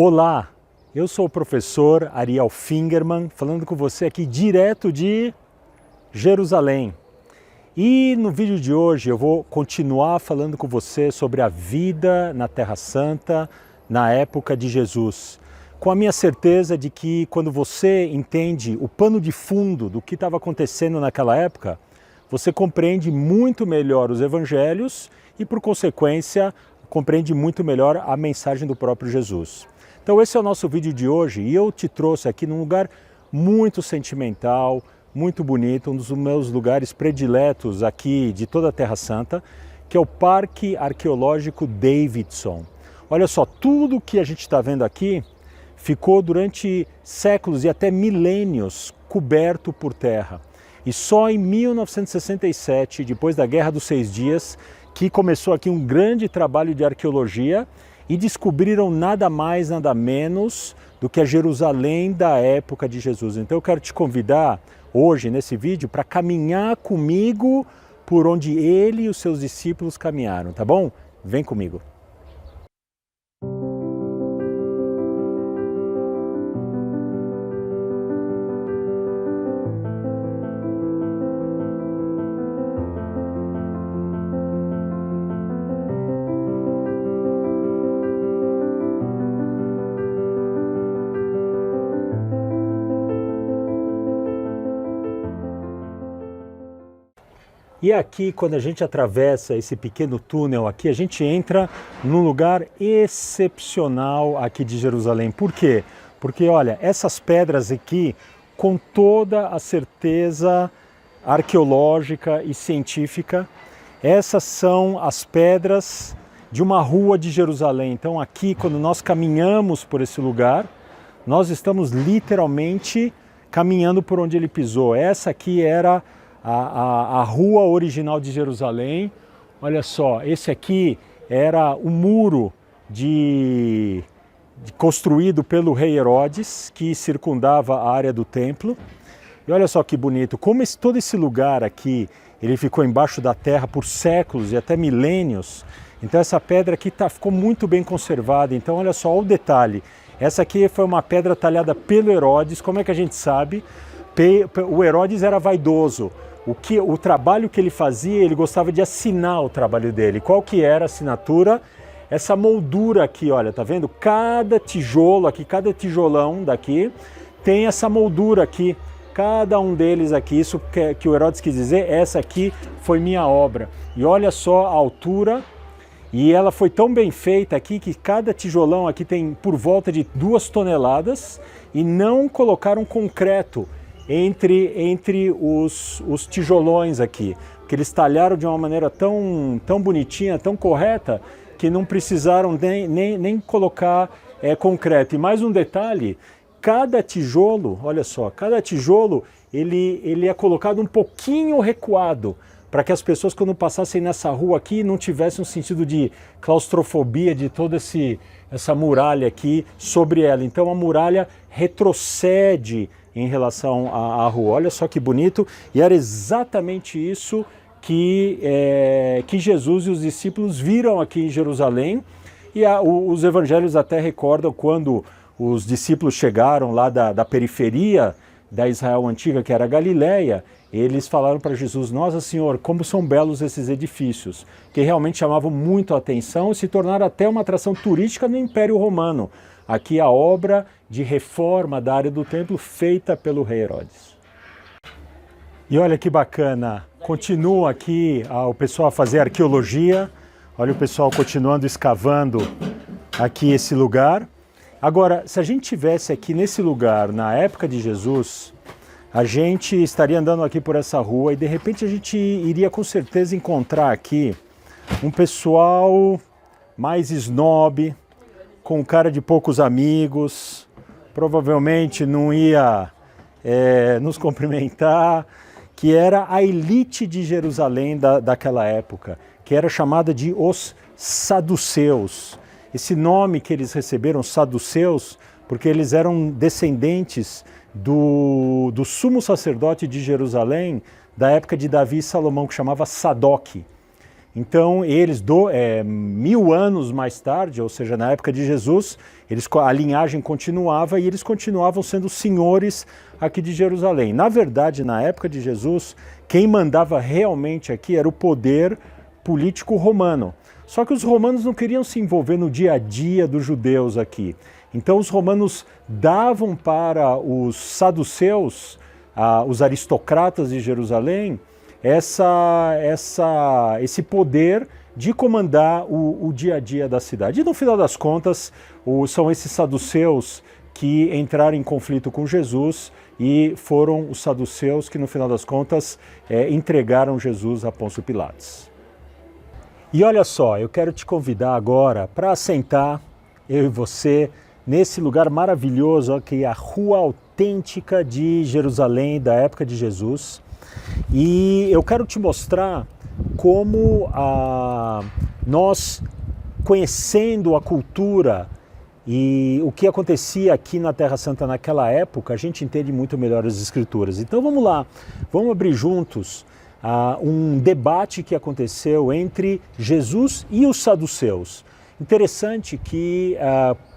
Olá, eu sou o professor Ariel Fingerman, falando com você aqui direto de Jerusalém. E no vídeo de hoje eu vou continuar falando com você sobre a vida na Terra Santa na época de Jesus. Com a minha certeza de que quando você entende o pano de fundo do que estava acontecendo naquela época, você compreende muito melhor os evangelhos e, por consequência, compreende muito melhor a mensagem do próprio Jesus. Então esse é o nosso vídeo de hoje e eu te trouxe aqui num lugar muito sentimental, muito bonito, um dos meus lugares prediletos aqui de toda a Terra Santa, que é o Parque Arqueológico Davidson. Olha só, tudo que a gente está vendo aqui ficou durante séculos e até milênios coberto por terra. E só em 1967, depois da Guerra dos 6 Dias, que começou aqui um grande trabalho de arqueologia e descobriram nada mais, nada menos do que a Jerusalém da época de Jesus. Então eu quero te convidar hoje nesse vídeo para caminhar comigo por onde ele e os seus discípulos caminharam, tá bom? Vem comigo. E aqui, quando a gente atravessa esse pequeno túnel aqui, a gente entra num lugar excepcional aqui de Jerusalém. Por quê? Porque, olha, essas pedras aqui, com toda a certeza arqueológica e científica, essas são as pedras de uma rua de Jerusalém. Então aqui, quando nós caminhamos por esse lugar, nós estamos literalmente caminhando por onde ele pisou. Essa aqui era a rua original de Jerusalém. Olha só, esse aqui era o muro construído pelo rei Herodes, que circundava a área do templo. E olha só que bonito, como todo esse lugar aqui, ele ficou embaixo da terra por séculos e até milênios. Então essa pedra aqui ficou muito bem conservada. Então olha só o detalhe, essa aqui foi uma pedra talhada pelo Herodes. Como é que a gente sabe? O Herodes era vaidoso. O trabalho que ele fazia, ele gostava de assinar o trabalho dele. Qual que era a assinatura? Essa moldura aqui, olha, tá vendo? Cada tijolo aqui, cada tijolão daqui tem essa moldura aqui. Cada um deles aqui, isso que o Herodes quis dizer, essa aqui foi minha obra. E olha só a altura, e ela foi tão bem feita aqui que cada tijolão aqui tem por volta de 2 toneladas e não colocaram concreto entre os tijolões aqui, porque eles talharam de uma maneira tão bonitinha, tão correta, que não precisaram nem colocar concreto. E mais um detalhe, cada tijolo, olha só, cada tijolo ele é colocado um pouquinho recuado, para que as pessoas quando passassem nessa rua aqui não tivessem um sentido de claustrofobia de toda essa muralha aqui sobre ela. Então a muralha retrocede em relação à rua. Olha só que bonito, e era exatamente isso que Jesus e os discípulos viram aqui em Jerusalém. E os evangelhos até recordam quando os discípulos chegaram lá da periferia da Israel antiga, que era a Galileia, eles falaram para Jesus: Nossa Senhor, como são belos esses edifícios, que realmente chamavam muito a atenção e se tornaram até uma atração turística no Império Romano. Aqui a obra de reforma da área do templo feita pelo rei Herodes. E olha que bacana, continua aqui o pessoal a fazer arqueologia, olha o pessoal continuando escavando aqui esse lugar. Agora, se a gente tivesse aqui nesse lugar na época de Jesus, a gente estaria andando aqui por essa rua e de repente a gente iria com certeza encontrar aqui um pessoal mais snob, com cara de poucos amigos, provavelmente não ia nos cumprimentar, que era a elite de Jerusalém daquela época, que era chamada de os saduceus. Esse nome que eles receberam, saduceus, porque eles eram descendentes do sumo sacerdote de Jerusalém, da época de Davi e Salomão, que chamava Sadoc. Então eles, 1000 anos mais tarde, ou seja, na época de Jesus, a linhagem continuava e eles continuavam sendo senhores aqui de Jerusalém. Na verdade, na época de Jesus, quem mandava realmente aqui era o poder político romano. Só que os romanos não queriam se envolver no dia a dia dos judeus aqui. Então os romanos davam para os saduceus, os aristocratas de Jerusalém, esse poder de comandar o dia a dia da cidade. E no final das contas, são esses saduceus que entraram em conflito com Jesus e foram os saduceus que no final das contas entregaram Jesus a Pôncio Pilatos. E olha só, eu quero te convidar agora para sentar, eu e você, nesse lugar maravilhoso, aqui, a Rua Autêntica de Jerusalém, da época de Jesus. E eu quero te mostrar como nós, conhecendo a cultura e o que acontecia aqui na Terra Santa naquela época, a gente entende muito melhor as Escrituras. Então vamos lá, vamos abrir juntos um debate que aconteceu entre Jesus e os saduceus. Interessante que,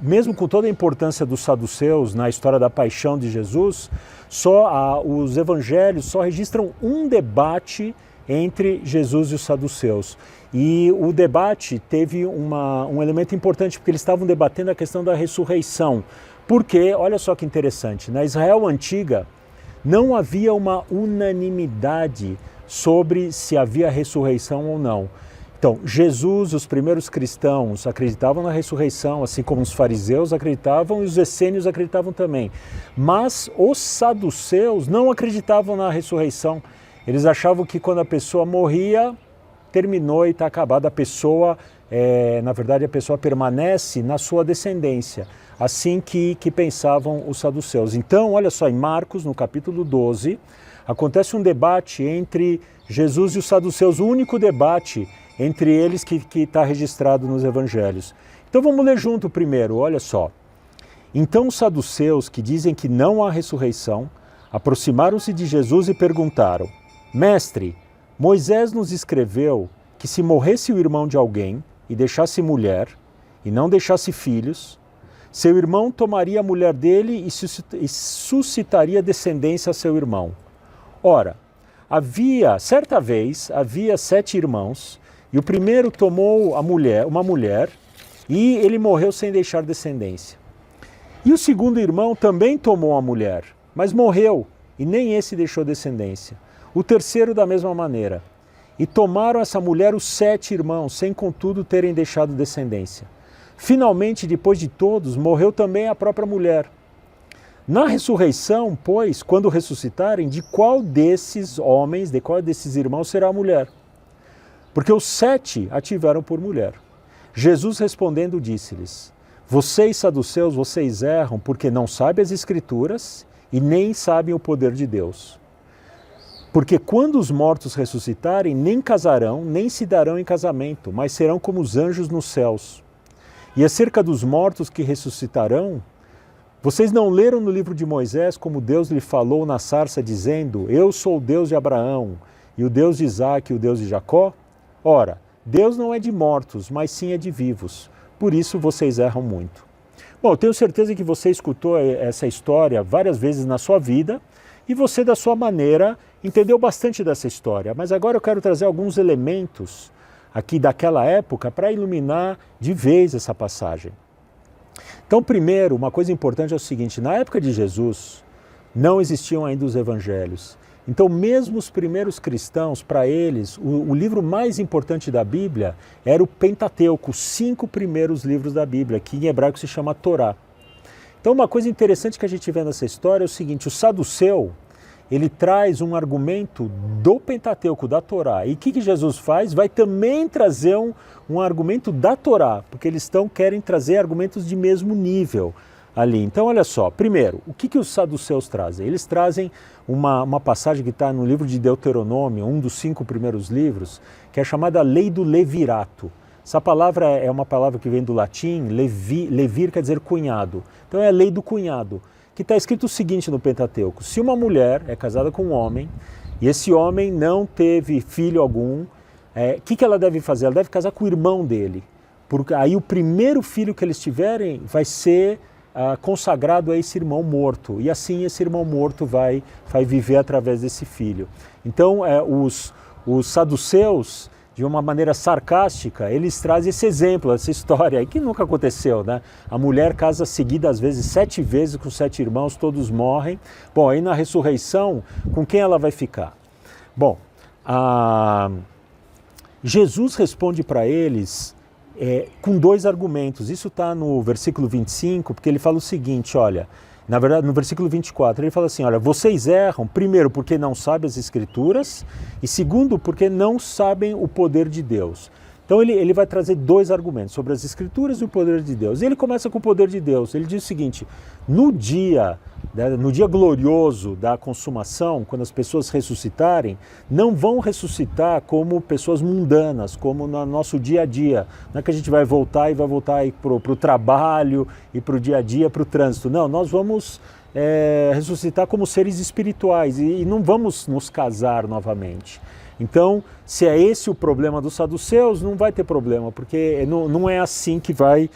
mesmo com toda a importância dos saduceus na história da paixão de Jesus, os evangelhos só registram um debate entre Jesus e os saduceus. E o debate teve um elemento importante, porque eles estavam debatendo a questão da ressurreição. Porque, olha só que interessante, na Israel antiga não havia uma unanimidade sobre se havia ressurreição ou não. Então, Jesus, os primeiros cristãos acreditavam na ressurreição, assim como os fariseus acreditavam e os essênios acreditavam também. Mas os saduceus não acreditavam na ressurreição. Eles achavam que quando a pessoa morria, terminou e está acabada. A pessoa, na verdade, a pessoa permanece na sua descendência. Assim que pensavam os saduceus. Então, olha só, em Marcos, no capítulo 12, acontece um debate entre Jesus e os saduceus, o único debate entre eles que está registrado nos evangelhos. Então vamos ler junto primeiro, olha só. Então os saduceus, que dizem que não há ressurreição, aproximaram-se de Jesus e perguntaram: Mestre, Moisés nos escreveu que se morresse o irmão de alguém e deixasse mulher, e não deixasse filhos, seu irmão tomaria a mulher dele e suscitaria descendência a seu irmão. Ora, certa vez havia 7 irmãos, e o primeiro tomou uma mulher, e ele morreu sem deixar descendência. E o segundo irmão também tomou a mulher, mas morreu, e nem esse deixou descendência. O terceiro da mesma maneira. E tomaram essa mulher os 7 irmãos, sem contudo terem deixado descendência. Finalmente, depois de todos, morreu também a própria mulher. Na ressurreição, pois, quando ressuscitarem, de qual desses homens, de qual desses irmãos será a mulher? Porque os 7 a tiveram por mulher. Jesus respondendo disse-lhes: Vocês, saduceus, vocês erram porque não sabem as Escrituras e nem sabem o poder de Deus. Porque quando os mortos ressuscitarem, nem casarão, nem se darão em casamento, mas serão como os anjos nos céus. E acerca dos mortos que ressuscitarão, vocês não leram no livro de Moisés como Deus lhe falou na sarça, dizendo: Eu sou o Deus de Abraão, e o Deus de Isaque, e o Deus de Jacó? Ora, Deus não é de mortos, mas sim é de vivos. Por isso vocês erram muito. Bom, eu tenho certeza que você escutou essa história várias vezes na sua vida e você, da sua maneira, entendeu bastante dessa história. Mas agora eu quero trazer alguns elementos aqui daquela época para iluminar de vez essa passagem. Então, primeiro, uma coisa importante é o seguinte: na época de Jesus, não existiam ainda os evangelhos. Então, mesmo os primeiros cristãos, para eles, o livro mais importante da Bíblia era o Pentateuco, os 5 primeiros livros da Bíblia, que em hebraico se chama Torá. Então, uma coisa interessante que a gente vê nessa história é o seguinte: o saduceu, ele traz um argumento do Pentateuco, da Torá. E o que Jesus faz? Vai também trazer um argumento da Torá, porque eles querem trazer argumentos de mesmo nível ali. Então, olha só, primeiro, o que os saduceus trazem? Eles trazem uma passagem que está no livro de Deuteronômio, um dos 5 primeiros livros, que é chamada Lei do Levirato. Essa palavra é uma palavra que vem do latim, levir quer dizer cunhado. Então é a lei do cunhado, que está escrito o seguinte no Pentateuco: se uma mulher é casada com um homem, e esse homem não teve filho algum, que ela deve fazer? Ela deve casar com o irmão dele, porque aí o primeiro filho que eles tiverem vai ser consagrado a esse irmão morto, e assim esse irmão morto vai viver através desse filho. Então os saduceus, de uma maneira sarcástica, eles trazem esse exemplo, essa história aí, que nunca aconteceu, né? A mulher casa seguida, às vezes, 7 vezes com 7 irmãos, todos morrem. Bom, aí na ressurreição, com quem ela vai ficar? Bom, Jesus responde para eles com 2 argumentos. Isso está no versículo 25, porque ele fala o seguinte, olha, na verdade no versículo 24, ele fala assim, olha, vocês erram, primeiro porque não sabem as Escrituras, e segundo porque não sabem o poder de Deus. Então ele vai trazer 2 argumentos sobre as Escrituras e o poder de Deus. E ele começa com o poder de Deus. Ele diz o seguinte, no dia glorioso da consumação, quando as pessoas ressuscitarem, não vão ressuscitar como pessoas mundanas, como no nosso dia a dia. Não é que a gente vai voltar para o trabalho e para o dia a dia, para o trânsito. Não, nós vamos ressuscitar como seres espirituais e não vamos nos casar novamente. Então, se é esse o problema dos saduceus, não vai ter problema, porque não é assim que vai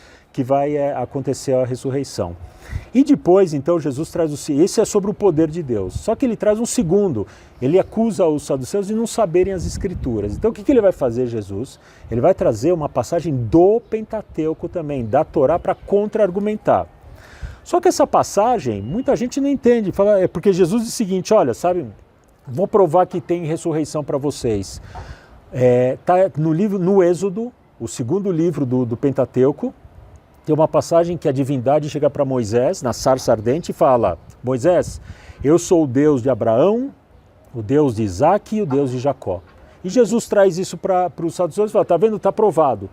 acontecer a ressurreição. E depois, então, Jesus traz esse é sobre o poder de Deus. Só que ele traz um segundo. Ele acusa os saduceus de não saberem as Escrituras. Então, o que ele vai fazer, Jesus? Ele vai trazer uma passagem do Pentateuco também, da Torá, para contra-argumentar. Só que essa passagem, muita gente não entende. Fala, porque Jesus diz o seguinte, olha, sabe, vou provar que tem ressurreição para vocês. Tá no Êxodo, o segundo livro do Pentateuco, tem uma passagem que a divindade chega para Moisés, na sarça ardente, e fala, Moisés, eu sou o Deus de Abraão, o Deus de Isaac e o Deus de Jacó. E Jesus traz isso para os saduceus e fala, tá vendo, está provado.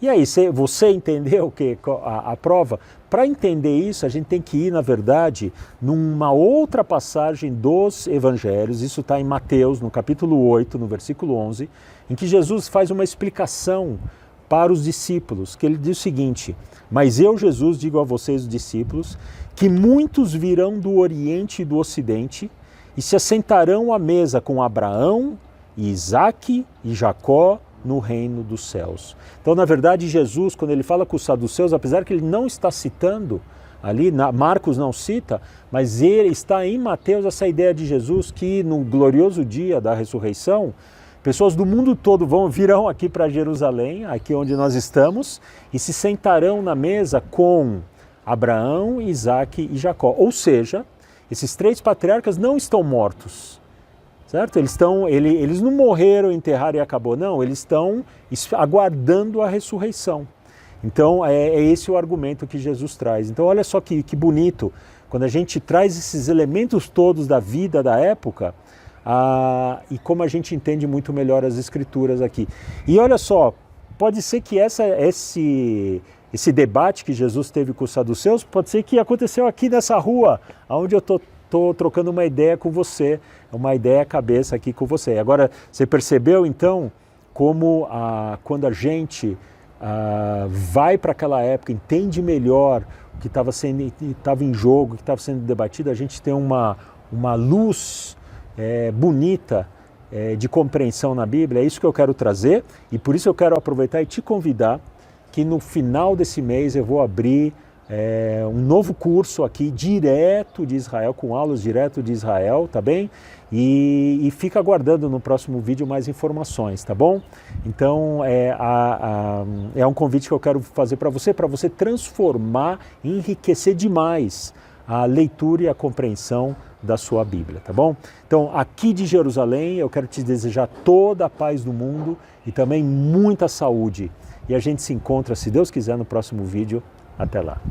E aí, você entendeu a prova? Para entender isso, a gente tem que ir, na verdade, numa outra passagem dos evangelhos, isso está em Mateus, no capítulo 8, no versículo 11, em que Jesus faz uma explicação para os discípulos, que ele diz o seguinte, mas eu, Jesus, digo a vocês, os discípulos, que muitos virão do Oriente e do Ocidente e se assentarão à mesa com Abraão, Isaque e Jacó no reino dos céus. Então, na verdade, Jesus, quando ele fala com os saduceus, apesar que ele não está citando ali, Marcos não cita, mas ele está em Mateus essa ideia de Jesus que no glorioso dia da ressurreição, pessoas do mundo todo virão aqui para Jerusalém, aqui onde nós estamos, e se sentarão na mesa com Abraão, Isaque e Jacó. Ou seja, esses 3 patriarcas não estão mortos, certo? Eles não morreram, enterraram e acabou, não, eles estão aguardando a ressurreição. Então é esse o argumento que Jesus traz. Então olha só que bonito, quando a gente traz esses elementos todos da vida da época, e como a gente entende muito melhor as Escrituras aqui. E olha só, pode ser que esse debate que Jesus teve com os saduceus, pode ser que aconteceu aqui nessa rua, onde eu estou trocando uma ideia com você, uma ideia cabeça aqui com você. Agora, você percebeu então como quando a gente vai para aquela época, entende melhor o que estava em jogo, o que estava sendo debatido, a gente tem uma luz bonita de compreensão na Bíblia. É isso que eu quero trazer e por isso eu quero aproveitar e te convidar que no final desse mês eu vou abrir um novo curso aqui direto de Israel, com aulas direto de Israel, tá bem? E fica aguardando no próximo vídeo mais informações, tá bom? Então é um convite que eu quero fazer para você transformar e enriquecer demais a leitura e a compreensão da sua Bíblia, tá bom? Então, aqui de Jerusalém, eu quero te desejar toda a paz do mundo e também muita saúde. E a gente se encontra, se Deus quiser, no próximo vídeo. Até lá.